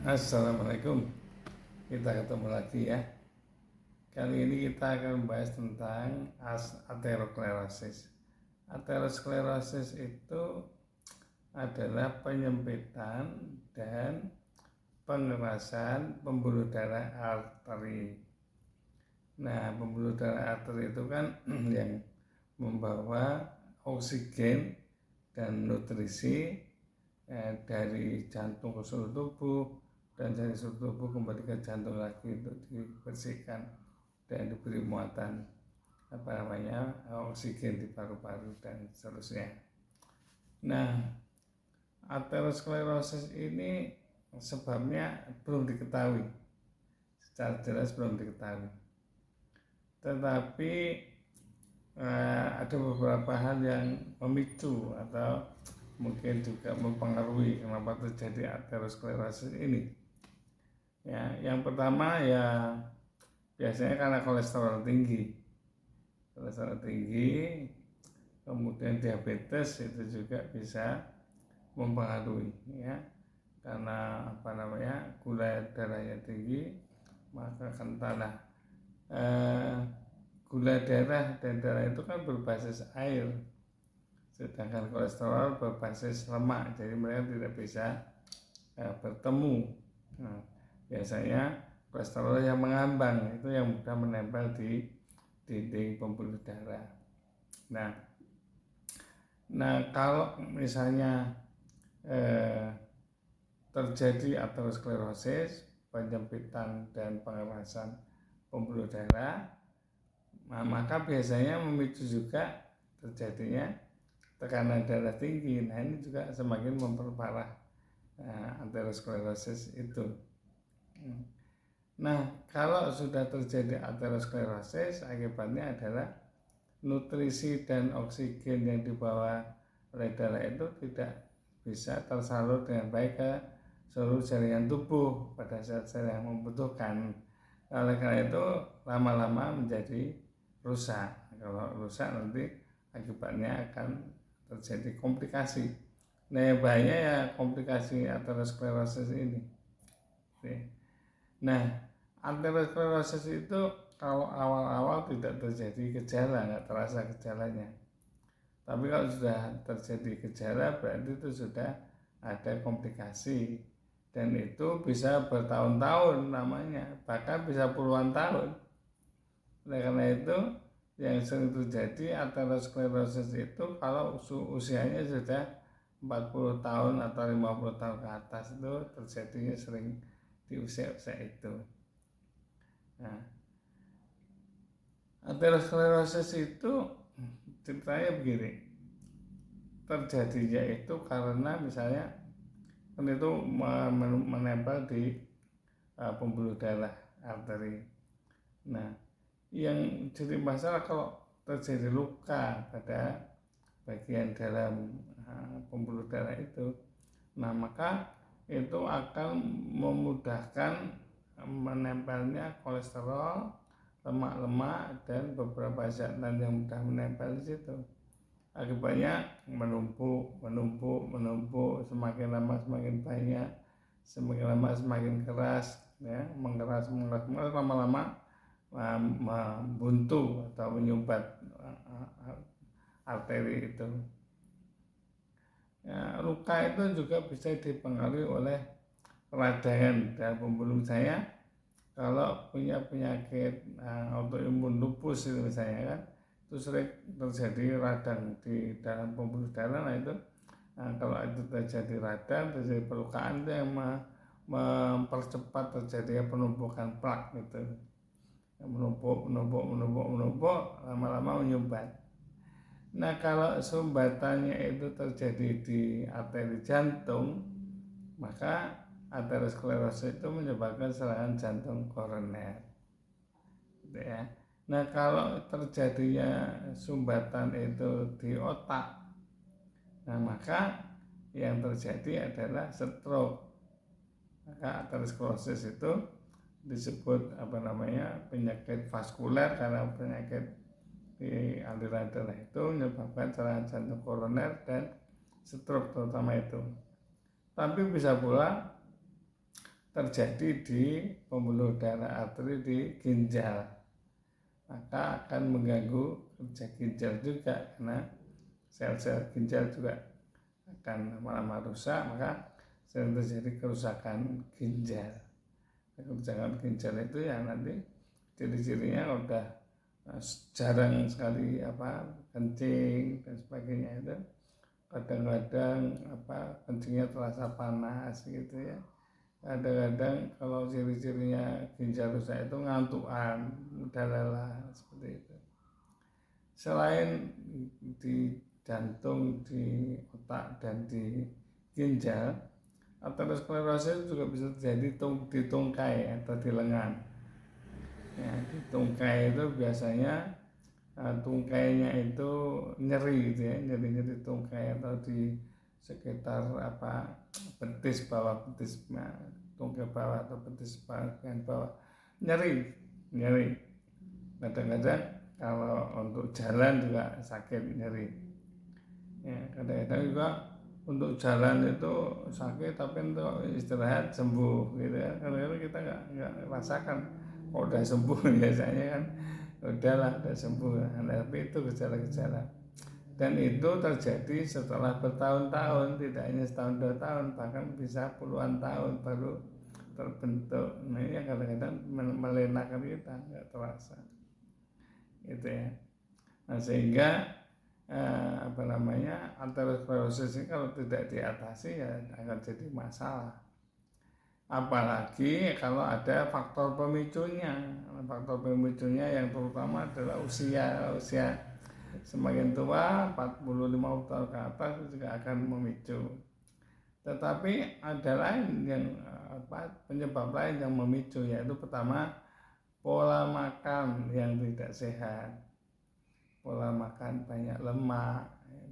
Assalamualaikum. Kita ketemu lagi ya. Kali ini kita akan membahas tentang aterosklerosis. Aterosklerosis itu adalah penyempitan dan pengerasan pembuluh darah arteri. Nah, pembuluh darah arteri itu kan yang membawa oksigen dan nutrisi dari jantung ke seluruh tubuh, dan dari seluruh tubuh kembali ke jantung lagi untuk dibersihkan dan diberi muatan oksigen di paru-paru dan seterusnya. Nah, aterosklerosis ini sebabnya belum diketahui, secara jelas belum diketahui. Tetapi ada beberapa hal yang memicu atau mungkin juga mempengaruhi kenapa terjadi aterosklerosis ini. Ya, yang pertama ya biasanya karena kolesterol tinggi, kemudian diabetes itu juga bisa mempengaruhi ya, karena gula darahnya tinggi, maka kentalah gula darah dan darah itu kan berbasis air, sedangkan kolesterol berbasis lemak, jadi mereka tidak bisa bertemu. Nah, biasanya kolesterol yang mengambang itu yang mudah menempel di dinding pembuluh darah. Nah kalau misalnya terjadi aterosklerosis, penyempitan dan pengerasan pembuluh darah, maka biasanya memicu juga terjadinya tekanan darah tinggi. Nah, ini juga semakin memperparah aterosklerosis itu. Nah, kalau sudah terjadi aterosklerosis, akibatnya adalah nutrisi dan oksigen yang dibawa oleh darah itu tidak bisa tersalur dengan baik ke seluruh jaringan tubuh pada saat yang membutuhkan. Oleh karena itu lama-lama menjadi rusak. Kalau rusak nanti akibatnya akan terjadi komplikasi. Nah, yang bahaya ya komplikasi aterosklerosis ini. Nah, aterosklerosis itu kalau awal-awal tidak terjadi gejala, nggak terasa gejalanya. Tapi kalau sudah terjadi gejala berarti itu sudah ada komplikasi, dan itu bisa bertahun-tahun namanya, bahkan bisa puluhan tahun. Oleh karena itu yang sering terjadi aterosklerosis itu kalau usianya sudah 40 tahun atau 50 tahun ke atas, itu terjadinya sering di usia-usia itu. Nah, aterosklerosis itu ceritanya begini, terjadinya itu karena misalnya itu menempel di pembuluh darah arteri. Nah, yang jadi masalah kalau terjadi luka pada bagian dalam pembuluh darah itu, nah maka itu akan memudahkan menempelnya kolesterol, lemak-lemak dan beberapa zat yang mudah menempel di situ. Akibatnya menumpuk, semakin lama semakin banyak, semakin lama semakin keras, ya, mengeras lama-lama membuntu atau menyumbat arteri itu. Ya, luka itu juga bisa dipengaruhi oleh peradangan dalam pembuluh. Saya kalau punya penyakit autoimun lupus itu misalnya kan, itu sering terjadi radang di dalam pembuluh darah. Nah itu kalau itu terjadi radang, terjadi pelukaan, itu yang mempercepat terjadinya penumpukan plak gitu, menumpuk lama-lama menyumbat. Nah, kalau sumbatannya itu terjadi di arteri jantung, maka aterosklerosis itu menyebabkan serangan jantung koroner. Gitu ya. Nah, kalau terjadinya sumbatan itu di otak, nah maka yang terjadi adalah stroke. Maka aterosklerosis itu disebut penyakit vaskuler, karena penyakit di aliran darah itu menyebabkan serangan jantung koroner dan stroke terutama itu. Tapi bisa pula terjadi di pembuluh darah arteri di ginjal, maka akan mengganggu kerja ginjal juga, karena sel-sel ginjal juga akan lama-lama rusak, maka sering terjadi kerusakan ginjal. Kerusakan ginjal itu ya nanti ciri-cirinya udah jarang sekali kencing dan sebagainya, itu kadang-kadang kencingnya terasa panas gitu ya. Kadang-kadang kalau ciri-cirinya ginjal rusak itu ngantukan, mudah lelah, seperti itu. Selain di jantung, di otak, dan di ginjal, aterosklerosis juga bisa terjadi di tungkai atau di lengan. Ya, di tungkai itu biasanya tungkainya itu nyeri gitu ya, nyeri tungkai atau di sekitar betis bawah, betis tungkai bawah atau betis bagian bawah nyeri. Kadang-kadang kalau untuk jalan juga sakit, nyeri. Ya, kadang-kadang juga untuk jalan itu sakit, tapi untuk istirahat sembuh gitu ya. Kadang-kadang kita nggak rasakan, kalau udah sembuh biasanya kan udah sembuh. Nah, tapi itu gejala-gejala, dan itu terjadi setelah bertahun-tahun, tidak hanya setahun 2 tahun, bahkan bisa puluhan tahun baru terbentuk. Nah, ini yang kadang-kadang melenakan kita, nggak terasa gitu ya. Nah, sehingga aterosklerosis ini kalau tidak diatasi ya akan jadi masalah. Apalagi kalau ada faktor pemicunya. Faktor pemicunya yang terutama adalah usia semakin tua, 45 tahun ke atas juga akan memicu. Tetapi ada lain yang penyebab lain yang memicu, yaitu pertama, pola makan yang tidak sehat. Pola makan banyak lemak,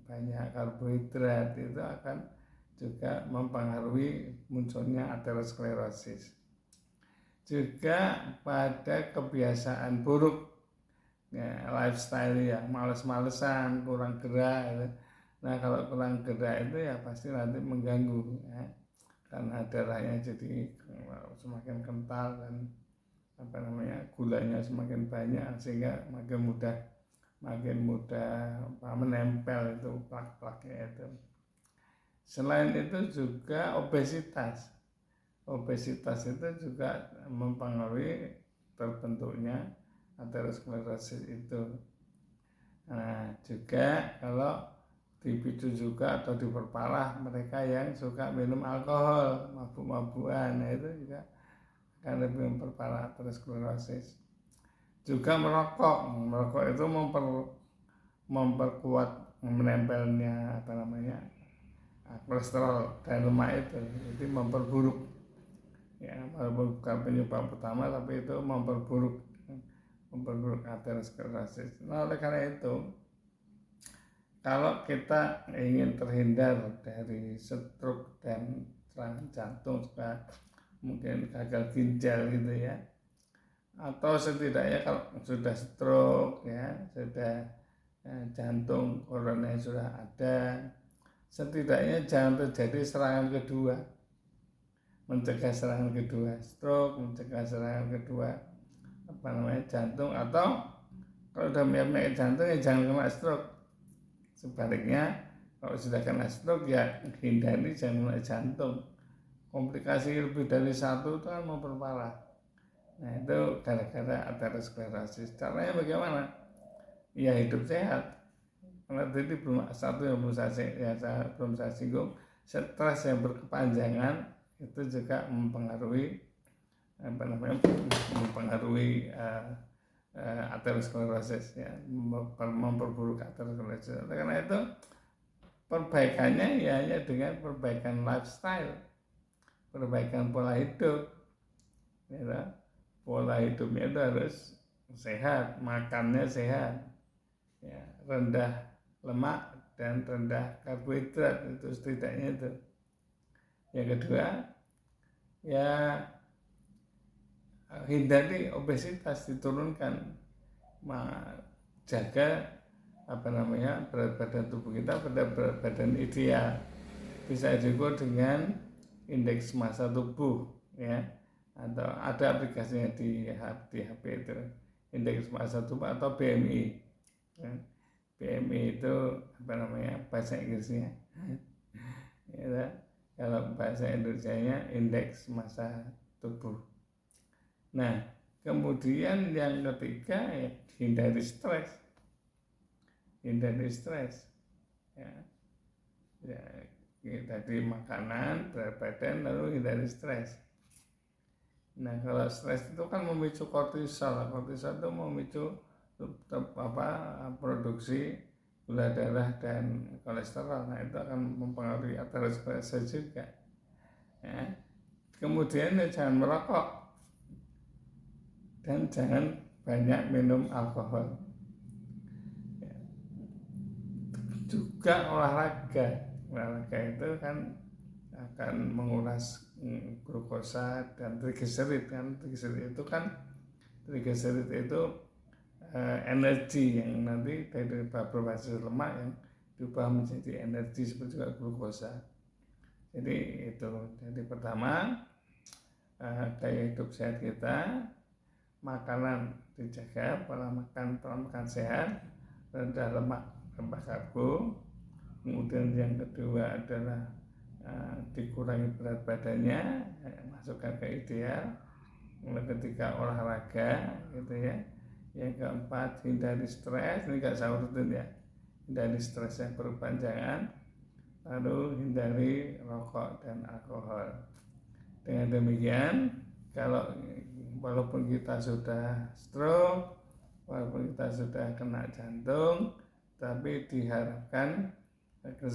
banyak karbohidrat, itu akan juga mempengaruhi munculnya aterosklerosis. Juga pada kebiasaan buruk, ya, lifestyle yang males-malesan, kurang gerak gitu. Nah, kalau kurang gerak itu ya pasti nanti mengganggu ya, karena darahnya jadi semakin kental dan gulanya semakin banyak, sehingga makin mudah menempel itu plak-plaknya itu. Selain itu juga obesitas itu juga mempengaruhi terbentuknya aterosklerosis itu. Nah, juga kalau dipicu juga atau diperparah mereka yang suka minum alkohol, mabuk-mabukan, nah itu juga akan lebih memperparah aterosklerosis. Juga merokok itu memperkuat menempelnya kolesterol dan lemak itu, jadi memperburuk ya, walaupun bukan penyebab utama, tapi itu memperburuk aterosklerosis. Nah, oleh karena itu, kalau kita ingin terhindar dari stroke dan serangan jantung, mungkin gagal ginjal gitu ya, atau setidaknya kalau sudah stroke ya, sudah jantung koroner sudah ada, setidaknya jangan terjadi serangan kedua. Mencegah serangan kedua stroke, mencegah serangan kedua jantung, atau kalau sudah penyakit jantung ya jangan kena stroke. Sebaliknya, kalau sudah kena stroke ya hindari jangan kena jantung. Komplikasi lebih dari satu itu kan memperparah. Nah, itu gara-gara aterosklerosis. Caranya bagaimana? Ya hidup sehat. Karena tadi satu yang belum saya singgung, stres yang berkepanjangan itu juga mempengaruhi aterosklerosis ya, memperburuk aterosklerosis. Karena itu perbaikannya ya hanya dengan perbaikan lifestyle, perbaikan pola hidup ya. Pola hidupnya itu harus sehat, makannya sehat ya, rendah lemak dan rendah karbohidrat, itu setidaknya itu. Yang kedua ya, hindari obesitas, diturunkan, jaga berat badan tubuh kita pada berat badan ideal, bisa diukur dengan indeks massa tubuh ya, atau ada aplikasinya di HP itu, indeks massa tubuh atau BMI, ya. BMI itu apa namanya bahasa Inggrisnya, ya, kalau bahasa Indonesianya indeks massa tubuh. Nah, kemudian yang ketiga ya hindari stres, ya, ya dari makanan, berat badan, lalu hindari stres. Nah, kalau stres itu kan memicu kortisol. Kortisol itu memicu produksi gula darah dan kolesterol. Nah, itu akan mempengaruhi aterosklerose juga. Ya. Kemudian ya, jangan merokok dan jangan banyak minum alkohol. Ya. Juga olahraga itu kan akan menguras glukosa dan trigliserid kan. Trigliserid itu energi yang nanti dari berbasis lemak yang diubah menjadi energi seperti juga glukosa. Jadi itu. Jadi pertama, gaya hidup sehat kita, makanan dijaga, pola makan sehat, rendah lemak, rendah karbo. Kemudian yang kedua adalah dikurangi berat badannya, masukkan ke ideal. Ketika olahraga gitu ya. Yang keempat, hindari stres. Ini gak saya urutin ya, hindari stres yang berkepanjangan. Lalu hindari rokok dan alkohol. Dengan demikian, walaupun kita sudah stroke, walaupun kita sudah kena jantung, tapi diharapkan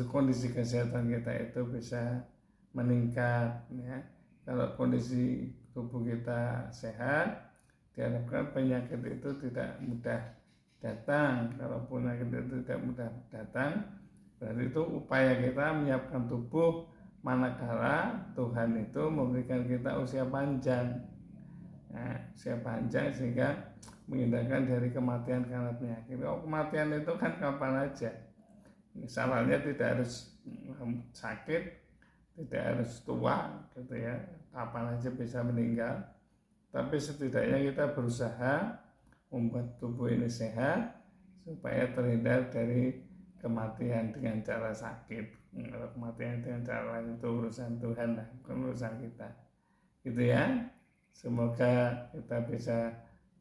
kondisi kesehatan kita itu bisa meningkat ya. Kalau kondisi tubuh kita sehat, diharapkan penyakit itu tidak mudah datang. Kalau penyakit itu tidak mudah datang, berarti itu upaya kita menyiapkan tubuh manakala Tuhan itu memberikan kita usia panjang. Nah, usia panjang sehingga menghindarkan dari kematian karena penyakit. Kematian itu kan kapan aja. Misalnya tidak harus sakit, tidak harus tua gitu ya, kapan aja bisa meninggal. Tapi setidaknya kita berusaha membuat tubuh ini sehat supaya terhindar dari kematian dengan cara sakit. Kalau kematian dengan cara lain itu urusan Tuhan lah, bukan urusan kita. Gitu ya. Semoga kita bisa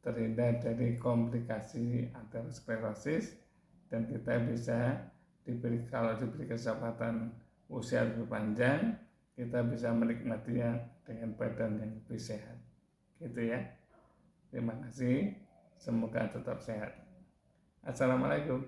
terhindar dari komplikasi aterosklerosis dan kita bisa kalau diberi kesempatan usia lebih panjang, kita bisa menikmatinya dengan badan yang lebih sehat. Gitu ya. Terima kasih. Semoga tetap sehat. Assalamualaikum.